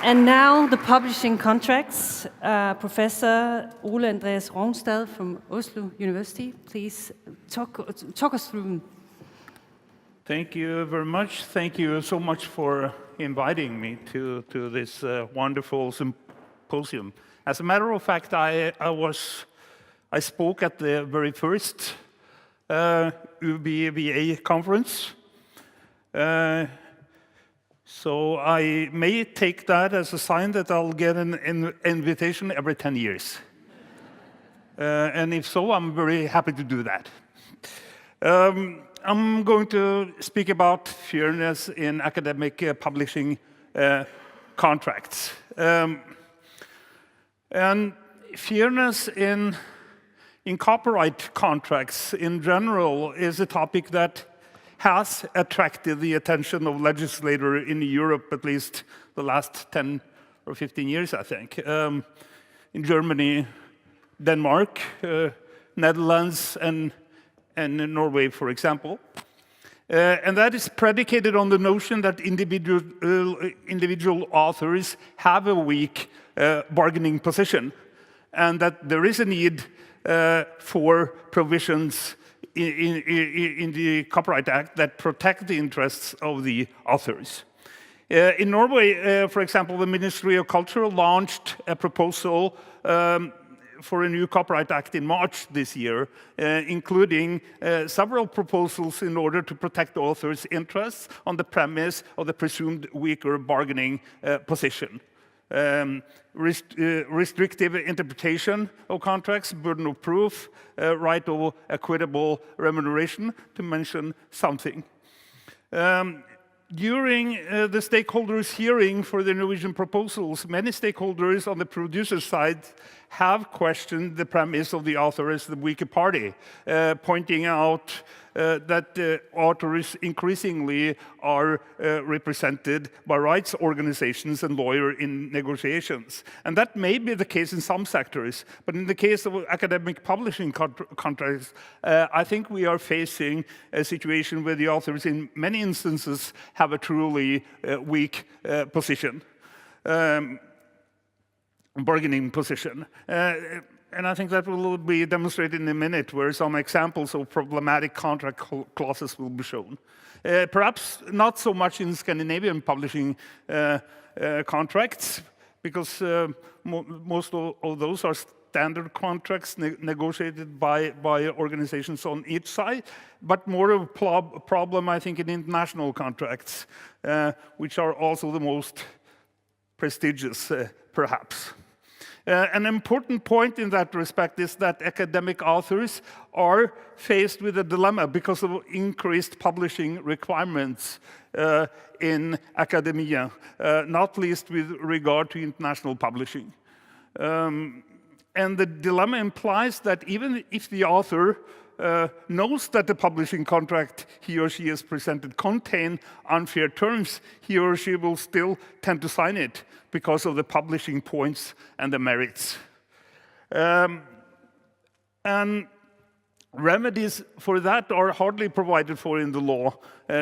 And now the publishing contracts. Professor Ole-Andreas Rognstad from Oslo Universitet, please talk us through them. Thank you very much. Thank you so much for inviting me to this wonderful symposium. As a matter of fact, I spoke at the very first UBVA conference. So I may take that as a sign that I'll get an invitation every 10 years. And if so, I'm very happy to do that. I'm going to speak about fairness in academic publishing contracts. And fairness in copyright contracts in general is a topic that has attracted the attention of legislators in Europe, at least the last 10 or 15 years, I think. In Germany, Denmark, Netherlands, and Norway, for example. And that is predicated on the notion that individual authors have a weak bargaining position, and that there is a need for provisions in the Copyright Act that protect the interests of the authors. In Norway, for example, the Ministry of Culture launched a proposal for a new Copyright Act in March this year, including several proposals in order to protect the authors' interests on the premise of the presumed weaker bargaining position. Restrictive interpretation of contracts, burden of proof, right of equitable remuneration, to mention something. During the stakeholders' hearing for the Norwegian proposals, many stakeholders on the producer side have questioned the premise of the author as the weaker party, pointing out that authors increasingly are represented by rights organizations and lawyers in negotiations. And that may be the case in some sectors, but in the case of academic publishing contracts, I think we are facing a situation where the authors in many instances have a truly weak position, bargaining position. And I think that will be demonstrated in a minute, where some examples of problematic contract clauses will be shown. Perhaps not so much in Scandinavian publishing contracts, because most of those are standard contracts negotiated by organizations on each side, but more of a problem, I think, in international contracts, which are also the most prestigious, perhaps. An important point in that respect is that academic authors are faced with a dilemma because of increased publishing requirements in academia, not least with regard to international publishing. And the dilemma implies that even if the author knows that the publishing contract he or she has presented contain unfair terms, he or she will still tend to sign it because of the publishing points and the merits. And remedies for that are hardly provided for in the law,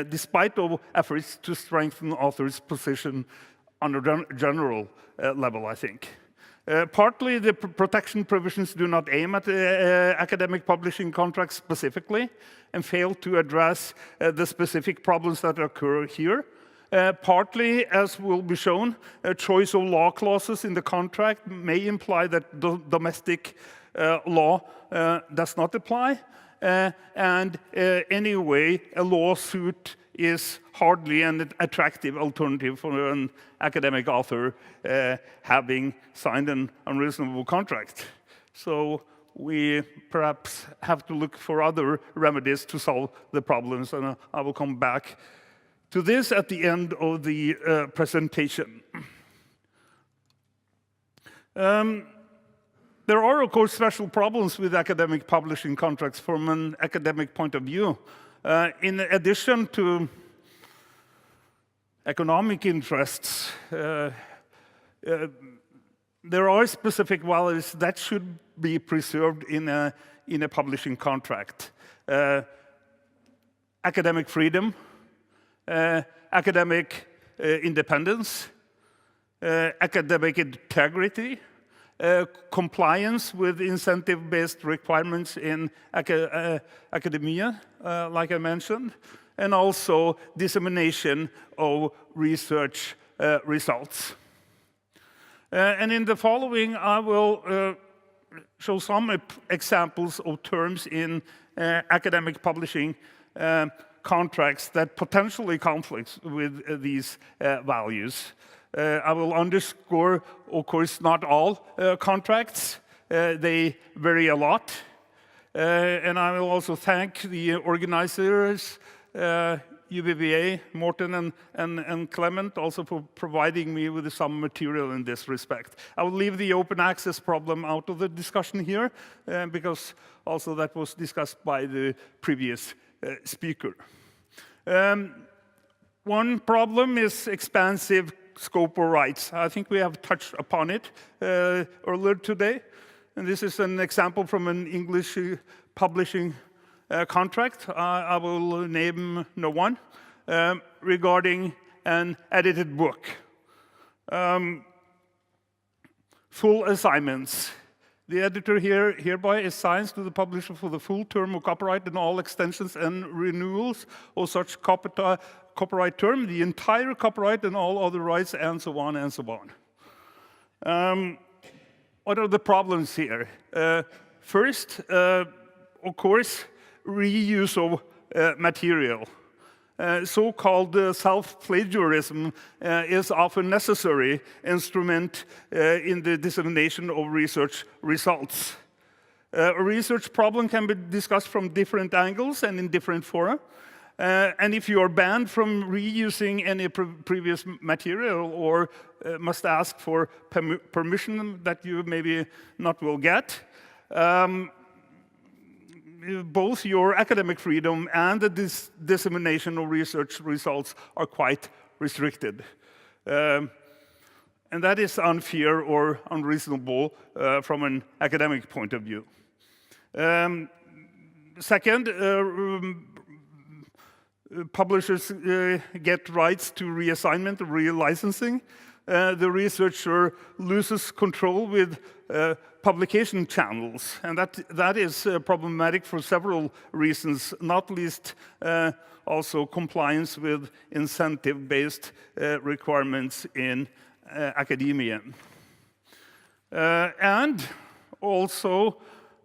despite of efforts to strengthen authors' position on a general level, I think. Partly, the protection provisions do not aim at academic publishing contracts specifically and fail to address the specific problems that occur here. Partly, as will be shown, choice of law clauses in the contract may imply that domestic law does not apply. And anyway, a lawsuit is hardly an attractive alternative for an academic author having signed an unreasonable contract. So we perhaps have to look for other remedies to solve the problems, and I will come back to this at the end of the presentation. There are, of course, special problems with academic publishing contracts from an academic point of view. In addition to economic interests, there are specific values that should be preserved in a publishing contract. Academic freedom, academic independence, academic integrity, compliance with incentive-based requirements in academia, like I mentioned, and also dissemination of research results. And in the following, I will show some examples of terms in academic publishing contracts that potentially conflict with these values. I will underscore, of course, not all contracts. They vary a lot. And I will also thank the organizers, UBVA, Morten and Clement, also for providing me with some material in this respect. I will leave the open access problem out of the discussion here, because also that was discussed by the previous speaker. One problem is expansive scope of rights. I think we have touched upon it earlier today. And this is an example from an English publishing contract. I will name no one, regarding an edited book. Full assignments. The editor hereby assigns to the publisher for the full term of copyright and all extensions and renewals of such copyright term, the entire copyright and all other rights, and so on and so on. What are the problems here? First, of course, reuse of material. So-called self-plagiarism is often necessary instrument in the dissemination of research results. A research problem can be discussed from different angles and in different fora. And if you are banned from reusing any previous material or must ask for permission that you maybe not will get, both your academic freedom and the dissemination of research results are quite restricted. And that is unfair or unreasonable from an academic point of view. Second, publishers get rights to reassignment or relicensing. The researcher loses control with publication channels, and that is problematic for several reasons, not least also compliance with incentive-based requirements in academia. And also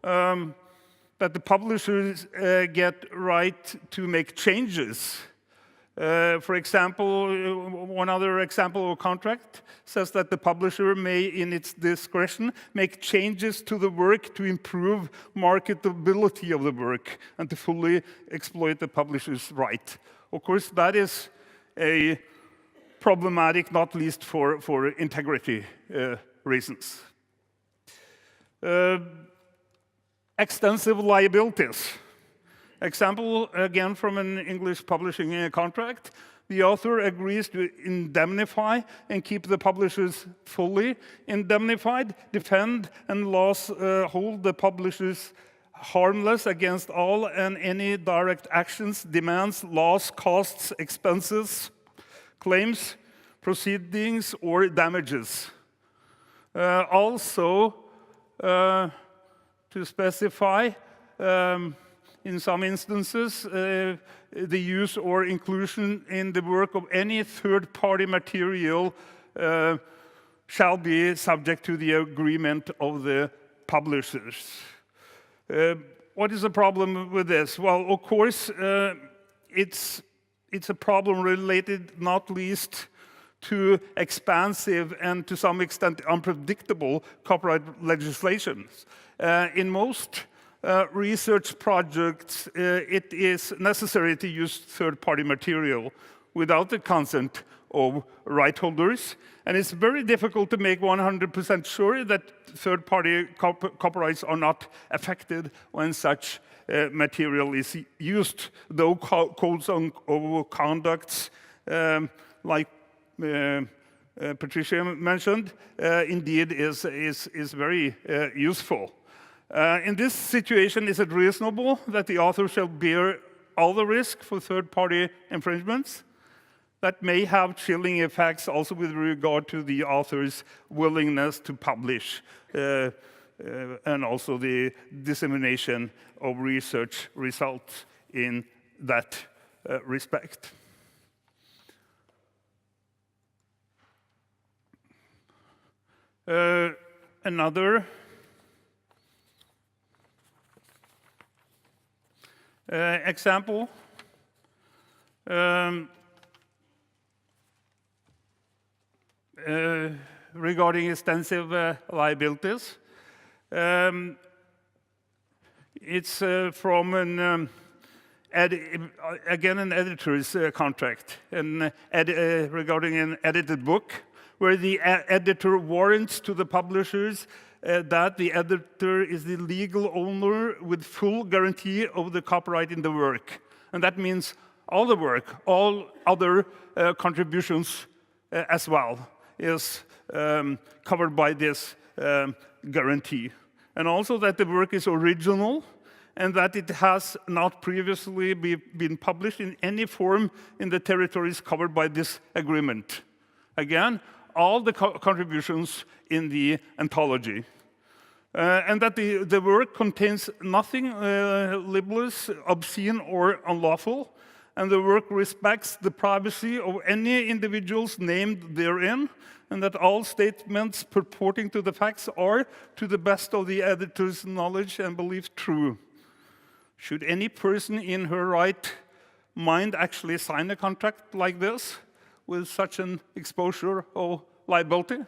that the publishers get right to make changes. For example, one other example of a contract says that the publisher may, in its discretion, make changes to the work to improve marketability of the work and to fully exploit the publisher's right. Of course, that is a problematic, not least for integrity reasons. Extensive liabilities. Example, again, from an English publishing contract. The author agrees to indemnify and keep the publishers fully indemnified, defend and hold the publishers harmless against all and any direct actions, demands, loss, costs, expenses, claims, proceedings, or damages. Also, to specify, in some instances, the use or inclusion in the work of any third-party material shall be subject to the agreement of the publishers. What is the problem with this? Well, of course, it's a problem related not least to expansive and to some extent unpredictable copyright legislations. In most research projects, it is necessary to use third-party material without the consent of right holders, and it's very difficult to make 100% sure that third-party copyrights are not affected when such material is used, though codes of conduct, like Patricia mentioned, indeed is very useful. In this situation, is it reasonable that the author shall bear all the risk for third-party infringements? that may have chilling effects also with regard to the author's willingness to publish, and also the dissemination of research results in that respect. Another example regarding extensive liabilities. It's from an again an editor's contract, regarding an edited book, where the editor warrants to the publishers that the editor is the legal owner with full guarantee of the copyright in the work. And that means all the work, all other contributions as well, is covered by this guarantee. And also that the work is original and that it has not previously been published in any form in the territories covered by this agreement. Again, all the contributions in the anthology. And that the work contains nothing libelous, obscene, or unlawful, and the work respects the privacy of any individuals named therein, and that all statements purporting to the facts are, to the best of the editor's knowledge and belief, true. Should any person in her right mind actually sign a contract like this with such an exposure of liability?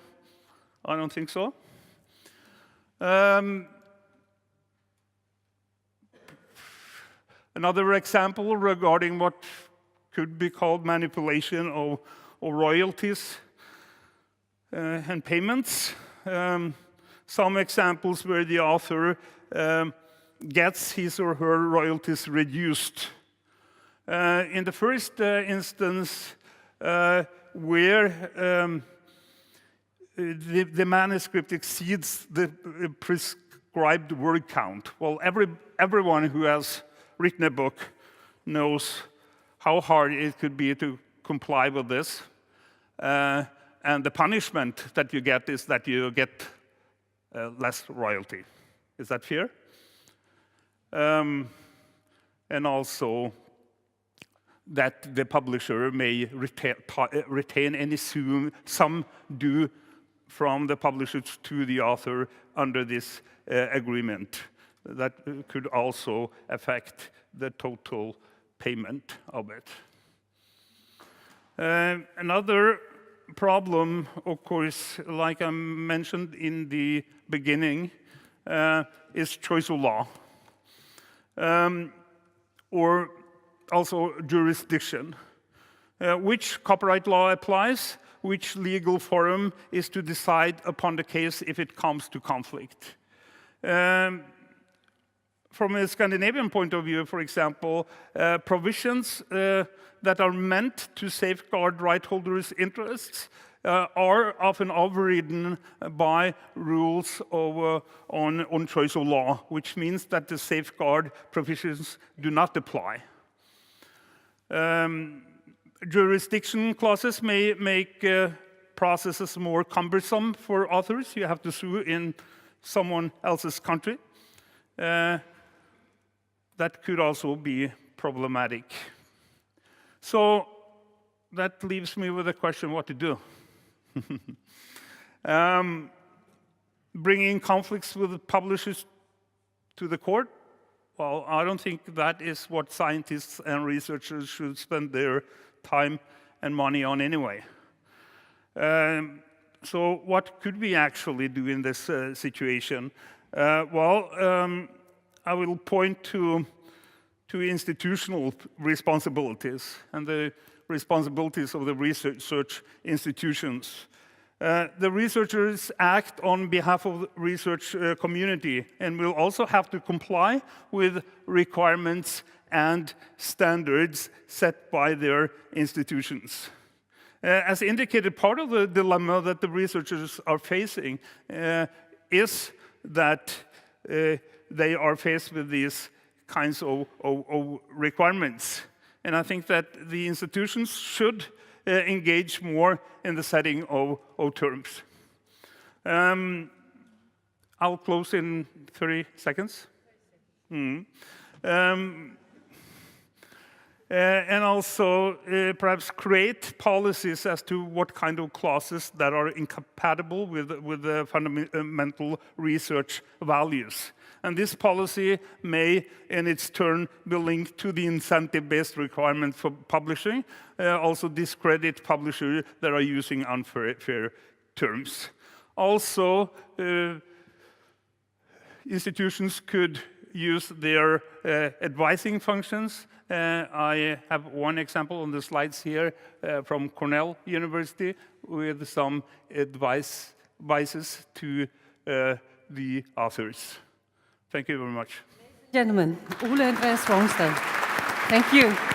I don't think so. Another example regarding what could be called manipulation of royalties and payments. Some examples where the author gets his or her royalties reduced. In the first instance, where the manuscript exceeds the prescribed word count. Well, everyone who has written a book knows how hard it could be to comply with this. And the punishment that you get is that you get less royalty. Is that fair? And also that the publisher may retain any sum due from the publisher to the author under this agreement. That could also affect the total payment of it. Another problem, of course, like I mentioned in the beginning, is choice of law, or also jurisdiction. Which copyright law applies, which legal forum is to decide upon the case if it comes to conflict. From a Scandinavian point of view, for example, provisions that are meant to safeguard right holders' interests are often overridden by rules on choice of law, which means that the safeguard provisions do not apply. Jurisdiction clauses may make processes more cumbersome for authors. You have to sue in someone else's country. That could also be problematic. So that leaves me with a question: what to do? Bringing conflicts with publishers to the court? Well, I don't think that is what scientists and researchers should spend their time and money on anyway. So what could we actually do in this situation? I will point to institutional responsibilities and the responsibilities of the research institutions. The researchers act on behalf of the research community and will also have to comply with requirements and standards set by their institutions. As indicated, part of the dilemma that the researchers are facing is that they are faced with these kinds of requirements. And I think that the institutions should engage more in the setting of terms. I'll close in 30 seconds. And also perhaps create policies as to what kind of clauses that are incompatible with the fundamental research values. And this policy may, in its turn, be linked to the incentive-based requirement for publishing, also discredit publishers that are using unfair terms. Also, institutions could use their advising functions. I have one example on the slides here from Cornell University with some advices to the authors. Thank you very much. Gentlemen, Ole-Andreas Rognstad. Thank you.